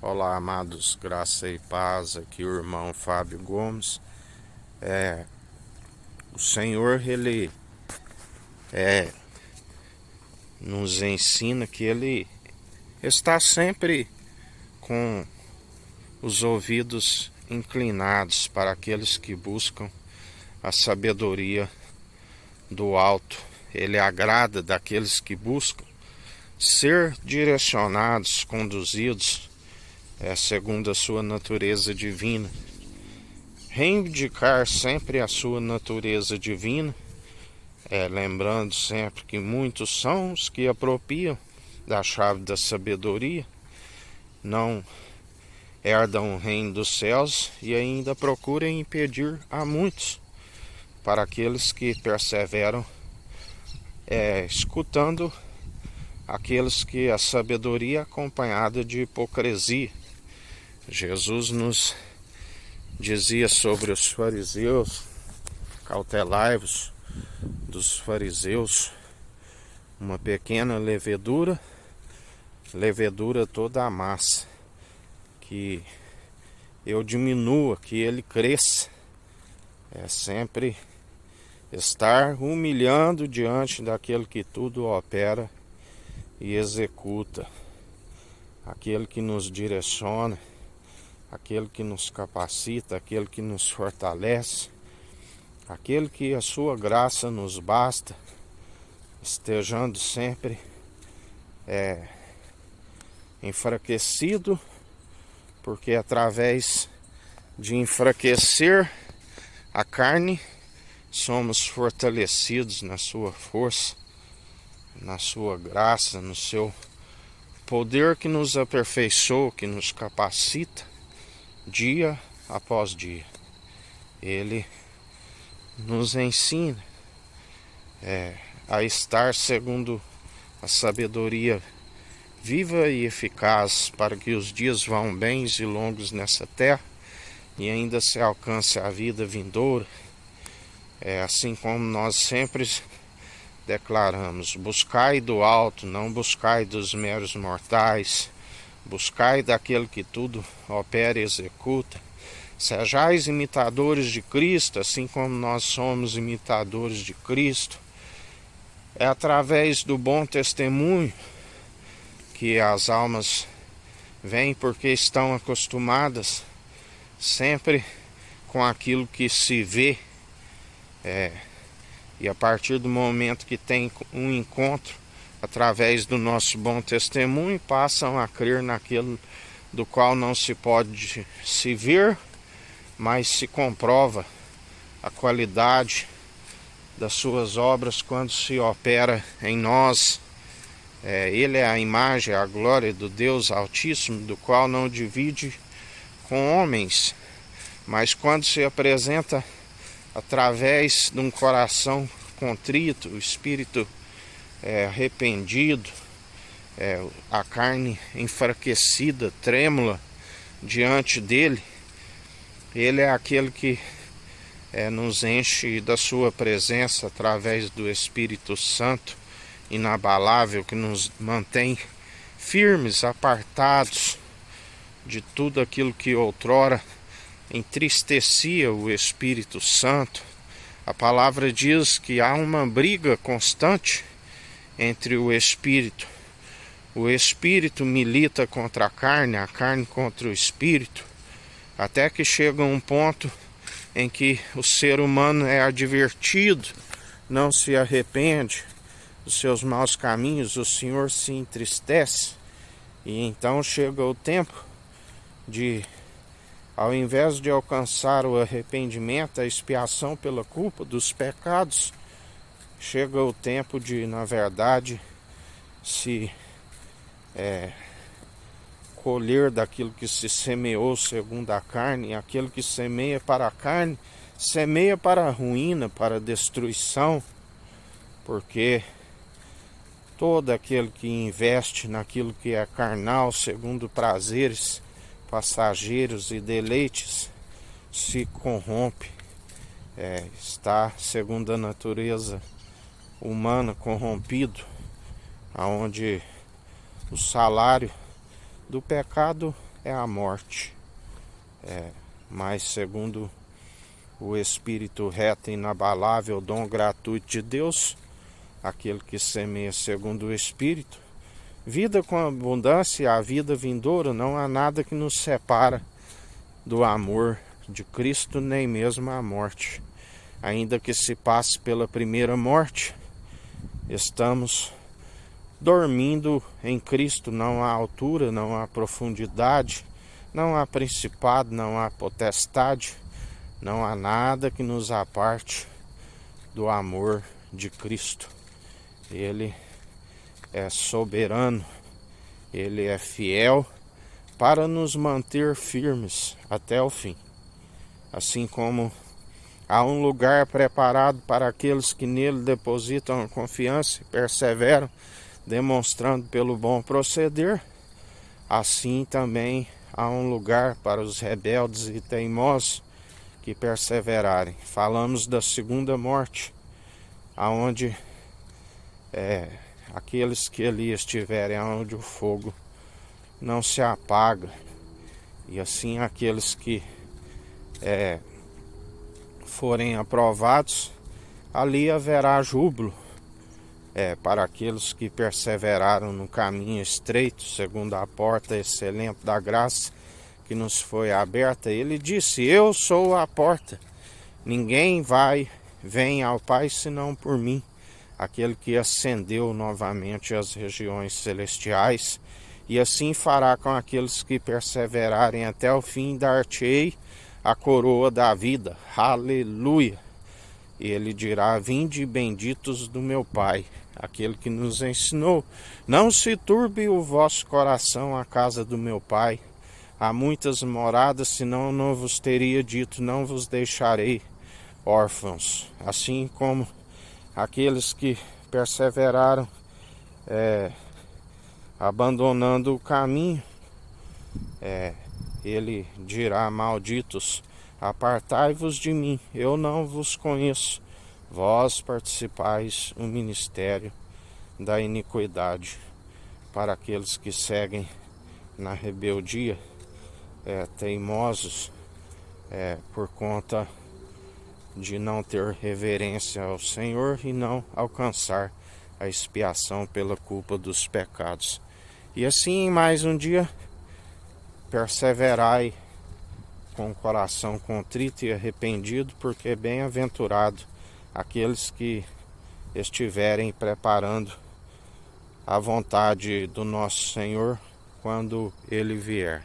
Olá, amados, graça e paz, aqui o irmão Fábio Gomes. O Senhor, Ele nos ensina que Ele está sempre com os ouvidos inclinados para aqueles que buscam a sabedoria do alto. Ele agrada daqueles que buscam ser direcionados, conduzidos, segundo a sua natureza divina. Reivindicar sempre a sua natureza divina, lembrando sempre que muitos são os que apropriam da chave da sabedoria, não herdam o reino dos céus e ainda procuram impedir a muitos, para aqueles que perseveram escutando aqueles que a sabedoria é acompanhada de hipocrisia. Jesus nos dizia sobre os fariseus: cautelai-vos dos fariseus, uma pequena levedura, toda a massa, que eu diminua, que ele cresça. É sempre estar humilhando diante daquele que tudo opera e executa, aquele que nos direciona, aquele que nos capacita, aquele que nos fortalece, aquele que a sua graça nos basta, estejando sempre enfraquecido, porque através de enfraquecer a carne, somos fortalecidos na sua força, na sua graça, no seu poder que nos aperfeiçoa, que nos capacita dia após dia. Ele nos ensina a estar segundo a sabedoria viva e eficaz, para que os dias vão bens e longos nessa terra e ainda se alcance a vida vindoura. Assim como nós sempre declaramos: buscai do alto, não buscai dos meros mortais, buscai daquele que tudo opera e executa. Sejais imitadores de Cristo, assim como nós somos imitadores de Cristo. É através do bom testemunho que as almas vêm, porque estão acostumadas sempre com aquilo que se vê, e a partir do momento que tem um encontro através do nosso bom testemunho, passam a crer naquilo do qual não se pode se ver, mas se comprova a qualidade das suas obras quando se opera em nós. Ele é a imagem, a glória do Deus Altíssimo, do qual não divide com homens, mas quando se apresenta através de um coração contrito, o espírito arrependido, a carne enfraquecida, trêmula diante dele, ele é aquele que nos enche da sua presença através do Espírito Santo inabalável, que nos mantém firmes, apartados de tudo aquilo que outrora entristecia o Espírito Santo. A palavra diz que há uma briga constante entre o Espírito. O Espírito milita contra a carne contra o Espírito, até que chega um ponto em que o ser humano é advertido, não se arrepende dos seus maus caminhos, o Senhor se entristece, e então chega o tempo de, ao invés de alcançar o arrependimento, a expiação pela culpa dos pecados, chega o tempo de, na verdade, se colher daquilo que se semeou segundo a carne. E aquele que semeia para a carne, semeia para a ruína, para a destruição, porque todo aquele que investe naquilo que é carnal, segundo prazeres passageiros e deleites, se corrompe, está segundo a natureza humana corrompido, aonde o salário do pecado é a morte. Mas segundo o Espírito reto e inabalável, dom gratuito de Deus, aquele que semeia segundo o Espírito, vida com abundância, a vida vindoura, não há nada que nos separa do amor de Cristo, nem mesmo a morte. Ainda que se passe pela primeira morte, estamos dormindo em Cristo. Não há altura, não há profundidade, não há principado, não há potestade, não há nada que nos aparte do amor de Cristo. Ele é soberano, Ele é fiel para nos manter firmes até o fim. Assim como há um lugar preparado para aqueles que nele depositam confiança e perseveram, demonstrando pelo bom proceder, assim também há um lugar para os rebeldes e teimosos que perseverarem. Falamos da segunda morte, aonde aqueles que ali estiverem, aonde o fogo não se apaga, e assim aqueles que forem aprovados, ali haverá júbilo para aqueles que perseveraram no caminho estreito, segundo a porta excelente da graça que nos foi aberta. Ele disse: eu sou a porta, ninguém vem ao Pai senão por mim. Aquele que ascendeu novamente às regiões celestiais, e assim fará com aqueles que perseverarem até o fim, dar-te-ei a coroa da vida. Aleluia! E ele dirá: vinde benditos do meu Pai, aquele que nos ensinou: não se turbe o vosso coração, a casa do meu Pai há muitas moradas, senão não vos teria dito, não vos deixarei órfãos. Assim como aqueles que perseveraram abandonando o caminho, ele dirá: malditos, apartai-vos de mim, eu não vos conheço, vós participais o ministério da iniquidade. Para aqueles que seguem na rebeldia, teimosos, por conta de não ter reverência ao Senhor e não alcançar a expiação pela culpa dos pecados. E assim, mais um dia, perseverai com o coração contrito e arrependido, porque bem-aventurado aqueles que estiverem preparando a vontade do nosso Senhor quando Ele vier.